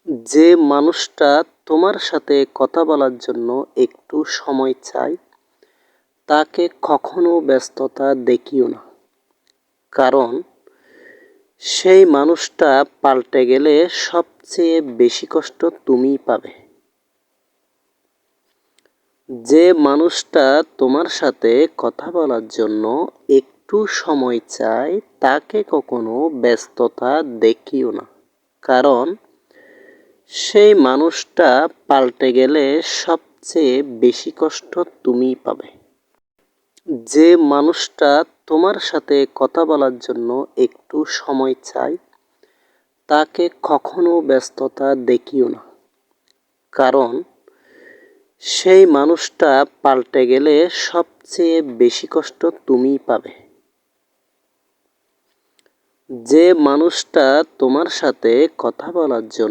যে মানুষটা তোমার সাথে কথা বলার জন্য একটু সময় চায়, তাকে কখনো ব্যস্ততা দেখিও না, কারণ সেই মানুষটা পাল্টে গেলে সবচেয়ে বেশি কষ্ট তুমিই পাবে। যে মানুষটা তোমার সাথে কথা বলার জন্য একটু সময় চায়, তাকে কখনো ব্যস্ততা দেখিও না, কারণ সেই মানুষটা পাল্টে গেলে সবচেয়ে বেশি কষ্ট তুমিই পাবে। যে মানুষটা তোমার সাথে কথা বলার জন্য একটু সময় চায়, তাকে কখনো ব্যস্ততা দেখিও না, কারণ সেই মানুষটা পাল্টে গেলে সবচেয়ে বেশি কষ্ট তুমিই পাবে। যে মানুষটা তোমার সাথে কথা বলার জন্য